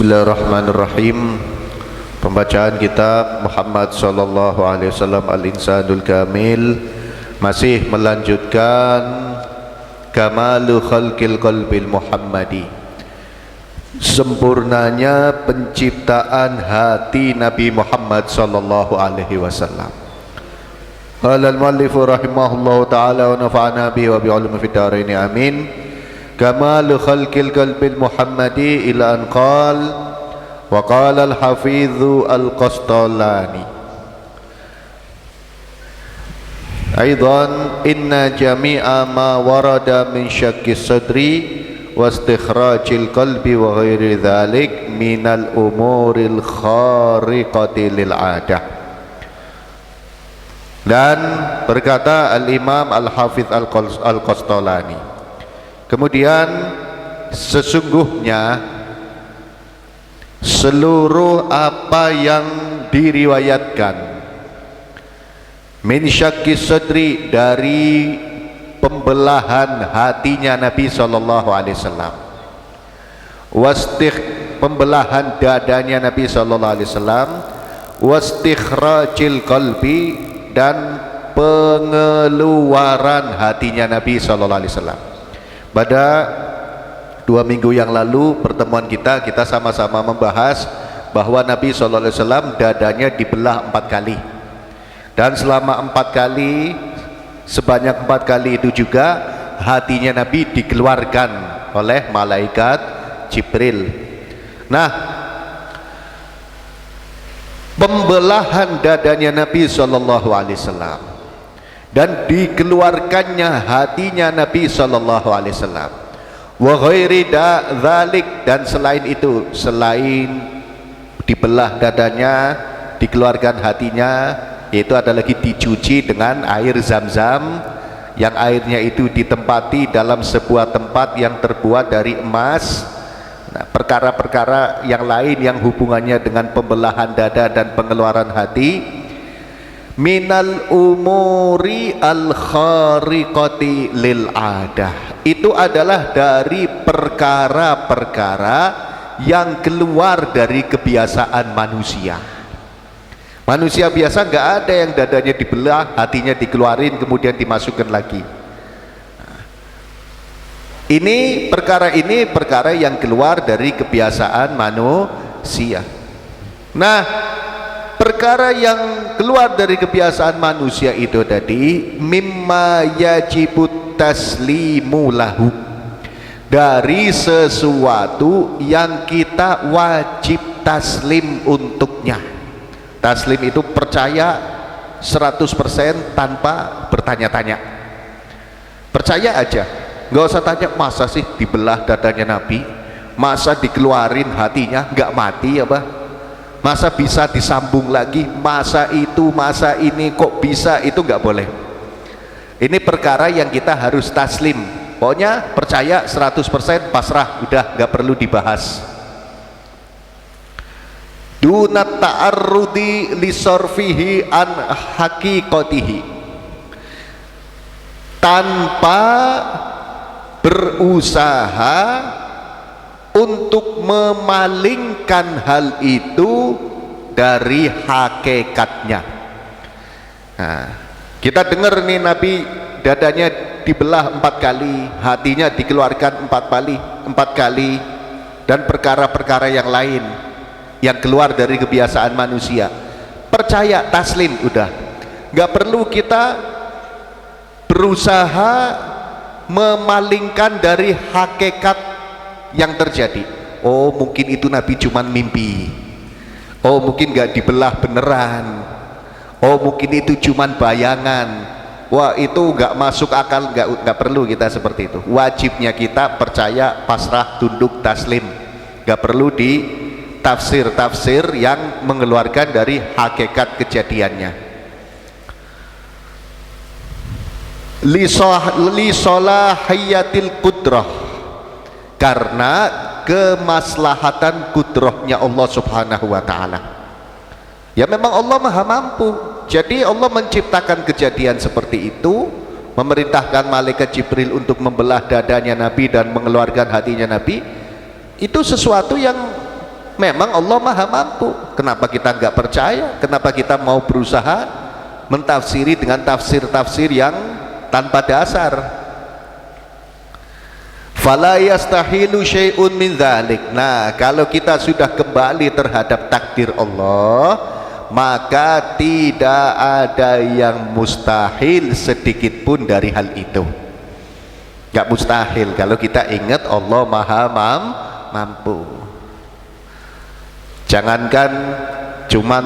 Bismillahirrahmanirrahim. Pembacaan kitab Muhammad sallallahu alaihi wasallam Al-Insanul Kamil masih melanjutkan Kamalu Khalqil Qalbil Muhammadi, sempurnanya penciptaan hati Nabi Muhammad sallallahu alaihi wasallam. Qala al-muallif rahimahullahu taala wa nafa'ana bihi wa bi ulumi fid dharain amin. Kamalu khalqil qalbil Muhammadi ila an qal wa qala al-hafidhu al-Qastalani aidan inna jami'a ma warada min syaqqis sadri wa istikhrajil qalbi wa ghairi dhalik minal umuril khariqati lil adah. Dan berkata al-Imam al-Hafidh al-Qastalani, kemudian sesungguhnya seluruh apa yang diriwayatkan min syaqqis sadri, dari pembelahan hatinya Nabi sallallahu alaihi wasallam, pembelahan dadanya Nabi sallallahu alaihi wasallam, wastikhrajil qalbi, dan pengeluaran hatinya Nabi sallallahu alaihi wasallam. Pada 2 minggu yang lalu pertemuan kita sama-sama membahas bahwa Nabi sallallahu alaihi wasallam dadanya dibelah 4 kali, dan selama 4 kali, sebanyak 4 kali itu juga hatinya Nabi dikeluarkan oleh malaikat Jibril. Nah, pembelahan dadanya Nabi sallallahu alaihi wasallam dan dikeluarkannya hatinya Nabi sallallahu alaihi wasallam, wa ghairi dzalik, dan selain itu, selain dibelah dadanya, dikeluarkan hatinya, yaitu ada lagi dicuci dengan air Zam-Zam, yang airnya itu ditempati dalam sebuah tempat yang terbuat dari emas. Nah, perkara-perkara yang lain yang hubungannya dengan pembelahan dada dan pengeluaran hati, minal umuri al khariqati lil adah, itu adalah dari perkara-perkara yang keluar dari kebiasaan manusia. Manusia biasa nggak ada yang dadanya dibelah, hatinya dikeluarin kemudian dimasukkan lagi. Ini perkara yang keluar dari kebiasaan manusia. Nah, perkara yang keluar dari kebiasaan manusia itu tadi, mimma yajibut taslimu lahu, dari sesuatu yang kita wajib taslim untuknya. Taslim itu percaya 100% tanpa bertanya-tanya. Percaya aja, nggak usah tanya, masa sih dibelah dadanya Nabi, masa dikeluarin hatinya, nggak mati apa? Masa bisa disambung lagi, masa itu, masa ini, kok bisa? Itu nggak boleh. Ini perkara yang kita harus taslim, pokoknya percaya 100%, pasrah, udah nggak perlu dibahas. Dunat ta'arrudi lisorfihi an haqiqatihi, tanpa berusaha untuk memalingkan hal itu dari hakikatnya. Nah, kita dengar nih, Nabi dadanya dibelah 4 kali, hatinya dikeluarkan 4 kali, dan perkara-perkara yang lain yang keluar dari kebiasaan manusia. Percaya, taslim, udah nggak perlu kita berusaha memalingkan dari hakikat yang terjadi. Oh, mungkin itu Nabi cuman mimpi. Oh, mungkin nggak dibelah beneran. Oh, mungkin itu cuman bayangan. Wah, itu nggak masuk akal, nggak perlu kita seperti itu. Wajibnya kita percaya, pasrah, tunduk, taslim. Nggak perlu di tafsir yang mengeluarkan dari hakikat kejadiannya. Li solahiyatil qudrah, karena kemaslahatan kudrahnya Allah subhanahu wa ta'ala. Ya, memang Allah maha mampu, jadi Allah menciptakan kejadian seperti itu, memerintahkan malaikat Jibril untuk membelah dadanya Nabi dan mengeluarkan hatinya Nabi. Itu sesuatu yang Memang Allah maha mampu. Kenapa kita nggak percaya? Kenapa kita mau berusaha mentafsiri dengan tafsir-tafsir yang tanpa dasar? Fala yastahilu syai'un min dzalik. Nah, kalau kita sudah kembali terhadap takdir Allah, maka tidak ada yang mustahil sedikit pun dari hal itu. Nggak mustahil kalau kita ingat Allah maha mampu. Jangankan cuman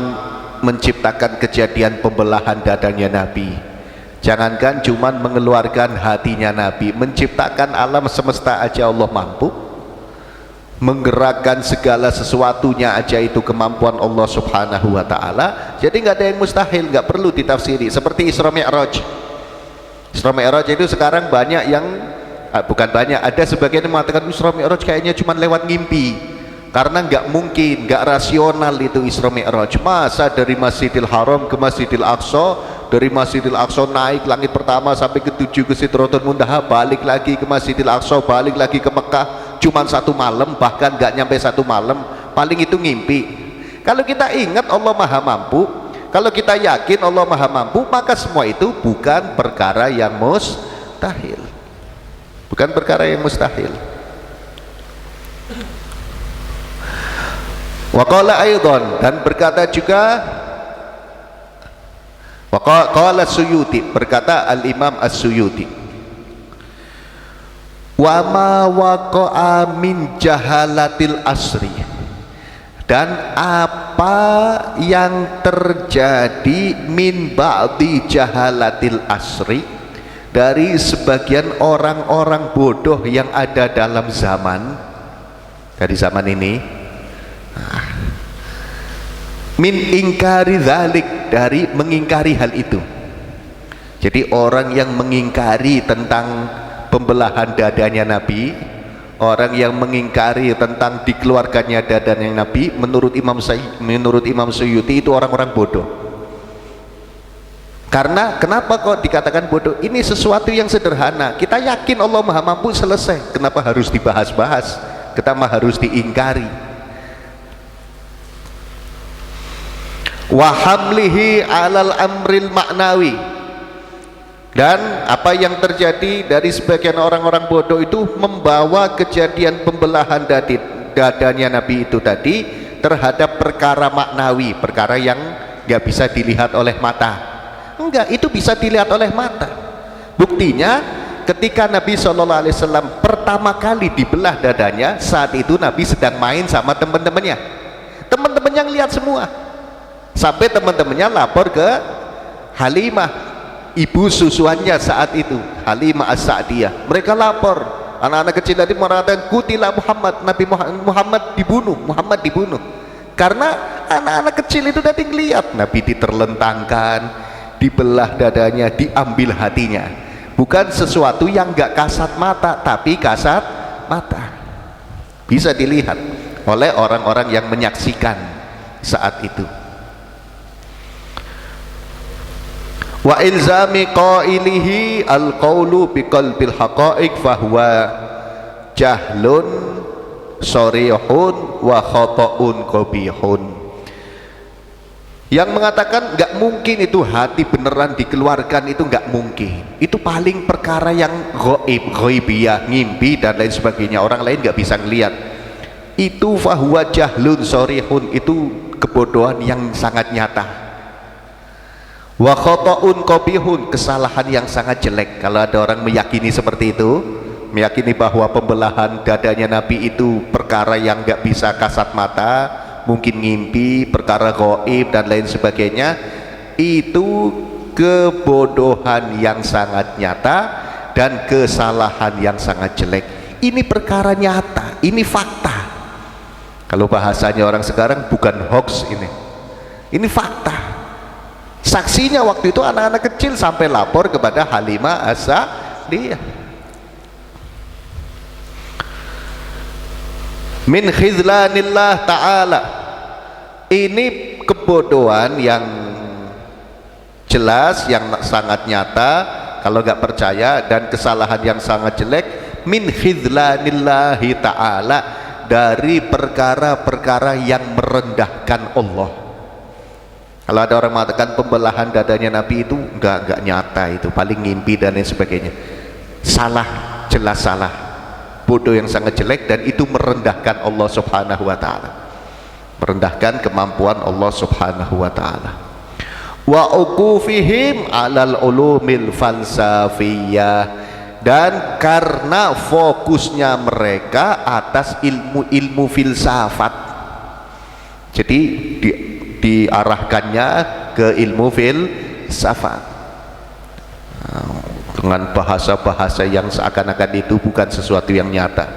menciptakan kejadian pembelahan dadanya Nabi, jangankan cuman mengeluarkan hatinya Nabi, menciptakan alam semesta aja Allah mampu, menggerakkan segala sesuatunya aja itu kemampuan Allah subhanahu wa ta'ala. Jadi nggak ada yang mustahil, nggak perlu ditafsiri. Seperti Isra Mi'raj. Isra Mi'raj itu sekarang banyak yang bukan banyak, ada sebagian yang mengatakan Isra Mi'raj kayaknya cuman lewat ngimpi. Karena nggak mungkin, nggak rasional itu Isra Mi'raj. Masa dari Masjidil Haram ke Masjidil Aqsa, dari Masjidil Aqsa naik langit pertama sampai ke 7 ke Sidratul Muntaha, balik lagi ke Masjidil Aqsa, balik lagi ke Mekah, cuman 1 malam, bahkan nggak nyampe 1 malam, paling itu ngimpi. Kalau kita ingat Allah maha mampu, kalau kita yakin Allah maha mampu, maka semua itu bukan perkara yang mustahil, bukan perkara yang mustahil. Waqala aidan, dan berkata juga, waqala Suyuti, berkata Al-Imam As-Suyuti, wa ma waqa'a min jahalatil asri, dan apa yang terjadi min ba'di jahalatil asri, dari sebagian orang-orang bodoh yang ada dalam zaman, dari zaman ini, min ingkari dzalik, dari mengingkari hal itu. Jadi orang yang mengingkari tentang pembelahan dadanya Nabi, orang yang mengingkari tentang dikeluarkannya dadanya Nabi, menurut Imam Suyuti itu orang-orang bodoh. Karena kenapa kok dikatakan bodoh? Ini sesuatu yang sederhana. Kita yakin Allah maha mampu, selesai. Kenapa harus dibahas-bahas? Kenapa harus diingkari? Wa hamlihi alal amril maknawi, dan apa yang terjadi dari sebagian orang-orang bodoh itu membawa kejadian pembelahan dadanya Nabi itu tadi terhadap perkara maknawi, perkara yang nggak bisa dilihat oleh mata. Enggak, itu bisa dilihat oleh mata. Buktinya ketika Nabi SAW pertama kali dibelah dadanya, saat itu Nabi sedang main sama teman-temannya. Teman-temannya ngelihat semua. Sampai teman-temannya lapor ke Halimah, ibu susuannya saat itu, Halimah As-Sa'diyah. Mereka lapor, anak-anak kecil tadi mengatakan kutila Muhammad, Nabi Muhammad dibunuh. Karena anak-anak kecil itu tadi ngelihat Nabi diterlentangkan, dibelah dadanya, diambil hatinya. Bukan sesuatu yang gak kasat mata, tapi kasat mata, bisa dilihat oleh orang-orang yang menyaksikan saat itu. Wa ilzami qailihi al-qawlu biqalbil haqa'iq fahuwa jahlun sharihun wa khata'un qabihun. Yang mengatakan nggak mungkin itu hati beneran dikeluarkan, itu nggak mungkin. Itu paling perkara yang ghaib, ghaibiyah, ngimpi dan lain sebagainya, orang lain nggak bisa ngelihat. Itu fahuwa jahlun sharihun, itu kebodohan yang sangat nyata. Wa khata'un qabihun, kesalahan yang sangat jelek. Kalau ada orang meyakini seperti itu, meyakini bahwa pembelahan dadanya Nabi itu perkara yang nggak bisa kasat mata, mungkin ngimpi, perkara gaib dan lain sebagainya, itu kebodohan yang sangat nyata dan kesalahan yang sangat jelek. Ini perkara nyata, ini fakta. Kalau bahasanya orang sekarang bukan hoax ini fakta. Saksinya waktu itu anak-anak kecil sampai lapor kepada Halimah As-Sa'diyah. Min khizlanillah ta'ala, ini kebodohan yang jelas, yang sangat nyata. Kalau nggak percaya, dan kesalahan yang sangat jelek, min khizlanillahi ta'ala, dari perkara-perkara yang merendahkan Allah. Kalau ada orang mengatakan pembelahan dadanya Nabi itu enggak nyata, itu paling ngimpi dan lain sebagainya, salah, jelas salah, bodoh yang sangat jelek, dan itu merendahkan Allah subhanahu wa ta'ala, merendahkan kemampuan Allah subhanahu wa ta'ala. Wa uqufihim alal ulumil falsafiyah, dan karena fokusnya mereka atas ilmu-ilmu filsafat, jadi diarahkannya ke ilmu filsafat dengan bahasa-bahasa yang seakan-akan itu bukan sesuatu yang nyata.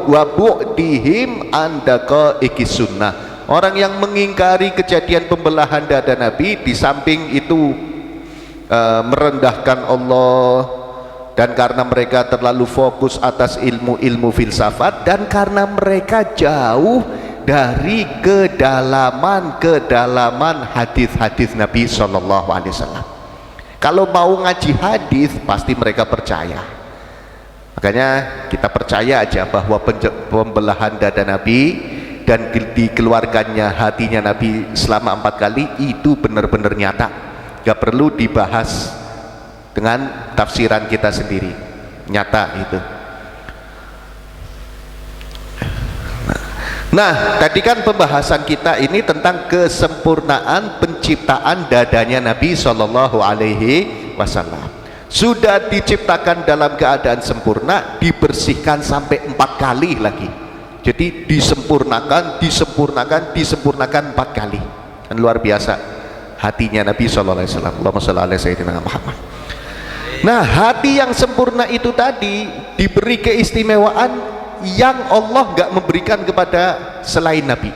Wabu'dihim andaka ikis sunnah, orang yang mengingkari kejadian pembelahan dada Nabi, di samping itu merendahkan Allah, dan karena mereka terlalu fokus atas ilmu-ilmu filsafat, dan karena mereka jauh dari kedalaman hadis-hadis Nabi Shallallahu Alaihi Wasallam. Kalau mau ngaji hadis pasti mereka percaya. Makanya kita percaya aja bahwa pembelahan dada Nabi dan dikeluarkannya hatinya Nabi selama 4 kali itu benar-benar nyata, gak perlu dibahas dengan tafsiran kita sendiri, nyata itu. Nah, tadi kan pembahasan kita ini tentang kesempurnaan penciptaan dadanya Nabi Shallallahu Alaihi Wasallam. Sudah diciptakan dalam keadaan sempurna, dibersihkan sampai 4 kali lagi. Jadi disempurnakan 4 kali. Dan luar biasa hatinya Nabi Shallallahu Alaihi Wasallam. Allahumma shalli ala sayyidina Muhammad. Nah, hati yang sempurna itu tadi diberi keistimewaan yang Allah nggak memberikan kepada selain Nabi.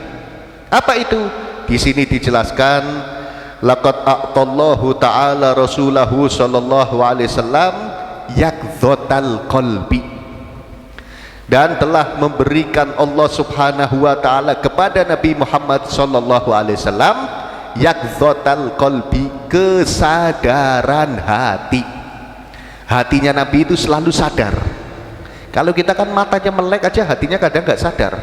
Apa itu? Di sini dijelaskan, laqad a'tallahu ta'ala rasulahu sallallahu alaihi wasallam yakdhotal qalbi, dan telah memberikan Allah subhanahu wa ta'ala kepada Nabi Muhammad sallallahu alaihi wasallam yakdhotal qalbi, kesadaran hati. Hatinya Nabi itu selalu sadar. Kalau kita kan matanya melek aja, hatinya kadang nggak sadar.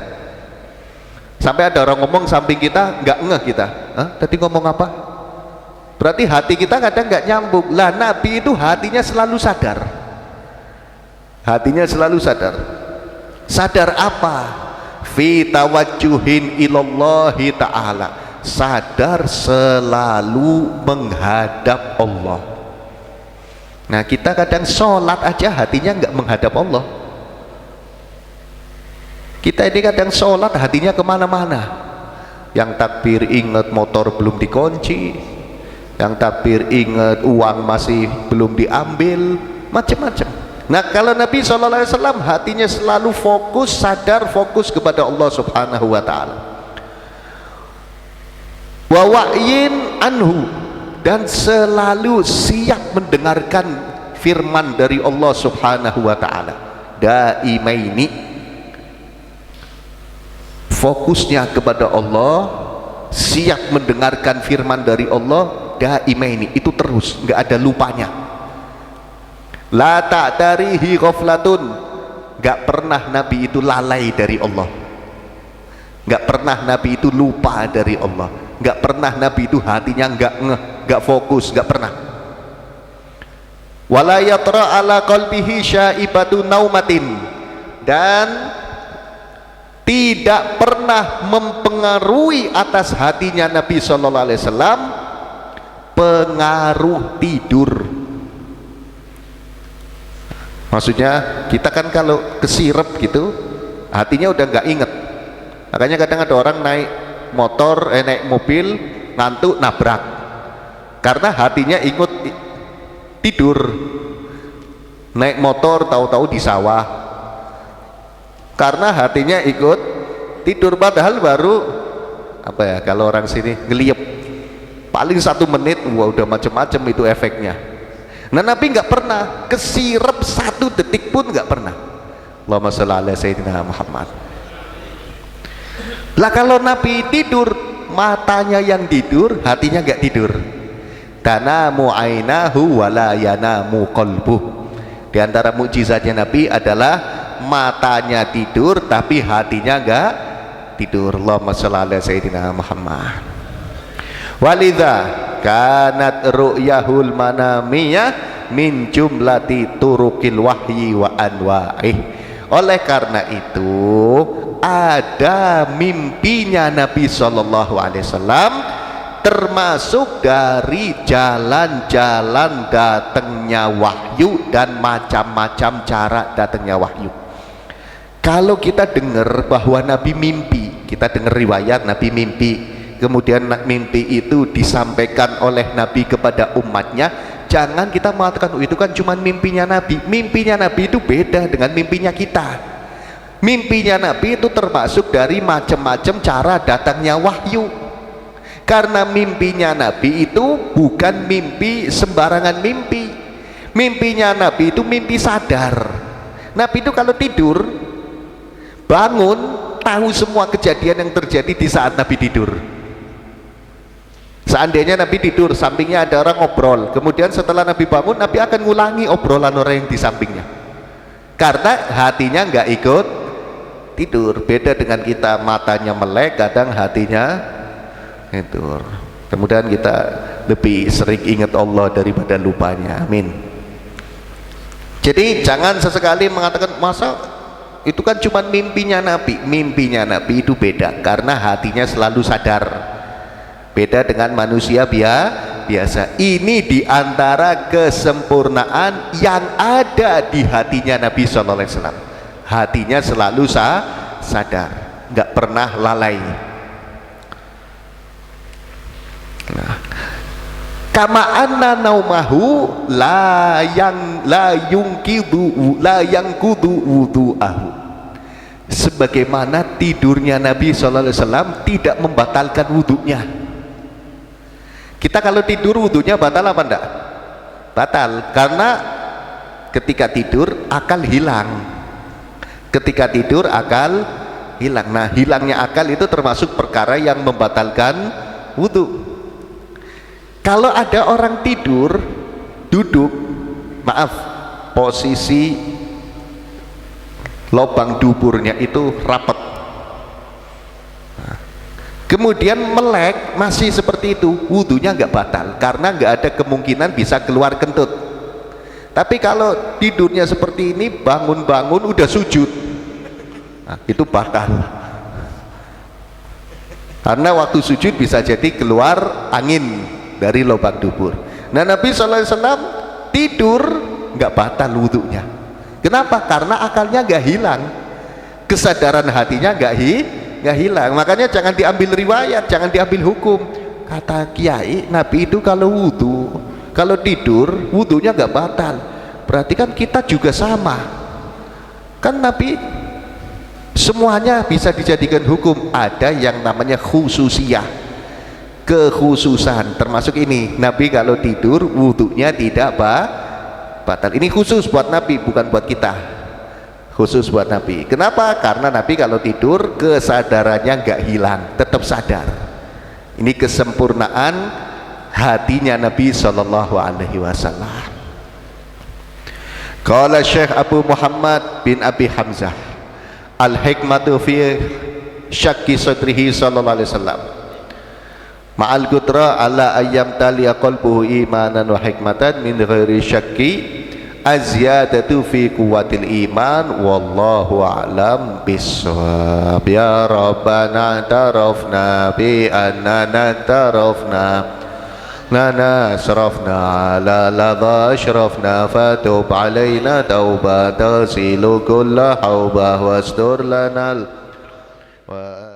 Sampai ada orang ngomong samping kita nggak ngeh kita, tadi ngomong apa? Berarti hati kita kadang nggak nyambung. Lah Nabi itu hatinya selalu sadar. Hatinya selalu sadar. Sadar apa? Fi tawajjuhin ilallahi ta'ala, sadar selalu menghadap Allah. Nah, kita kadang sholat aja hatinya nggak menghadap Allah. Kita ini kadang sholat hatinya kemana-mana. Yang takbir ingat motor belum dikunci, yang takbir ingat uang masih belum diambil, macam-macam. Nah, kalau Nabi SAW hatinya selalu fokus, sadar, fokus kepada Allah subhanahu wa ta'ala. Wa wa'yin anhu, dan selalu siap mendengarkan firman dari Allah subhanahu wa ta'ala. Daimaini, fokusnya kepada Allah, siap mendengarkan firman dari Allah. Daimaini, itu terus, nggak ada lupanya. La ta'tarihi ghaflatun, nggak pernah Nabi itu lalai dari Allah, nggak pernah Nabi itu lupa dari Allah, nggak pernah Nabi itu hatinya nggak ngeh, nggak fokus, nggak pernah. Wala yatra ala qalbihi syaibatu naumatin, dan tidak pernah mempengaruhi atas hatinya Nabi sallallahu alaihi wasallam pengaruh tidur. Maksudnya kita kan kalau kesirep gitu hatinya udah nggak inget. Makanya kadang ada orang naik motor, naik mobil ngantuk nabrak karena hatinya ikut tidur. Naik motor tahu-tahu di sawah karena hatinya ikut tidur, padahal baru apa ya, kalau orang sini ngeliep paling 1 menit, wah udah macam-macam itu efeknya. Nah, Nabi nggak pernah kesirep 1 detik pun, nggak pernah. Allahumma sholli ala sayyidina Muhammad. Lah kalau Nabi tidur, matanya yang tidur, hatinya nggak tidur. Tanamu ainahu wala yanamu qalbuh. Di antara mukjizatnya Nabi adalah matanya tidur tapi hatinya enggak tidur. Allahumma shalli ala sayyidina Muhammad. Walidha kanat ru'yahul manamiyah min jumlati turukil wahyi wa anwa'ih. Oleh karena itu ada mimpinya Nabi sallallahu alaihi wasallam termasuk dari jalan-jalan datangnya wahyu dan macam-macam cara datangnya wahyu. Kalau kita dengar bahwa Nabi mimpi, kita dengar riwayat Nabi mimpi, kemudian mimpi itu disampaikan oleh Nabi kepada umatnya, jangan kita mengatakan oh, itu kan cuma mimpinya Nabi. Mimpinya Nabi itu beda dengan mimpinya kita. Mimpinya Nabi itu termasuk dari macam-macam cara datangnya wahyu. Karena mimpinya Nabi itu bukan mimpi sembarangan mimpi. Mimpinya Nabi itu mimpi sadar. Nabi itu kalau tidur bangun tahu semua kejadian yang terjadi di saat Nabi tidur. Seandainya Nabi tidur, sampingnya ada orang ngobrol, kemudian setelah Nabi bangun, Nabi akan ngulangi obrolan orang yang di sampingnya. Karena hatinya nggak ikut tidur. Beda dengan kita, matanya melek, kadang hatinya tidur. Kemudian kita lebih sering ingat Allah daripada lupanya. Amin. Jadi jangan sesekali mengatakan masa itu kan cuma mimpinya Nabi. Mimpinya Nabi itu beda karena hatinya selalu sadar. Beda dengan manusia biasa. Ini diantara kesempurnaan yang ada di hatinya Nabi SAW. Hatinya selalu sadar, nggak pernah lalai. Nah, kama anna naumahu la yangkudu wudu'ahu. Sebagaimana tidurnya Nabi SAW tidak membatalkan wudhunya. Kita kalau tidur wudhunya batal apa enggak? Batal, karena ketika tidur akal hilang. Ketika tidur akal hilang. Nah, hilangnya akal itu termasuk perkara yang membatalkan wudhu. Kalau ada orang tidur duduk, maaf, posisi lubang duburnya itu rapat, kemudian melek masih seperti itu, wudhunya nggak batal karena nggak ada kemungkinan bisa keluar kentut. Tapi kalau tidurnya seperti ini, bangun-bangun udah sujud, nah, itu batal karena waktu sujud bisa jadi keluar angin dari lubang dubur. Nah, Nabi SAW tidur nggak batal wudhunya. Kenapa? Karena akalnya nggak hilang, kesadaran hatinya nggak hilang. Makanya jangan diambil riwayat, jangan diambil hukum. Kata kiai, Nabi itu kalau wudhu, kalau tidur wudhunya nggak batal. Berarti kan kita juga sama. Kan Nabi semuanya bisa dijadikan hukum. Ada yang namanya khususiyah, kekhususan, termasuk ini. Nabi kalau tidur wudhunya tidak batal. Ini khusus buat Nabi, bukan buat kita. Khusus buat Nabi. Kenapa? Karena Nabi kalau tidur kesadarannya nggak hilang, tetap sadar. Ini kesempurnaan hatinya Nabi Sallallahu Alaihi Wasallam. Qala Syekh Abu Muhammad bin Abi Hamzah, al-hikmatu fi syakki sadrihi Sallallahu Alaihi Wasallam ma'al qudrah ala ayyam taliya qalbuhu imanan wa hikmatan min ghairi syakki azyadatu fi quwwatil iman wallahu a'lam bissawab. Ya Rabbana tarafna bi annana tarafna lana asrafna ala ladha ashrafna fatub alayna tauba tasilu kulla hawbah wastur lanal wa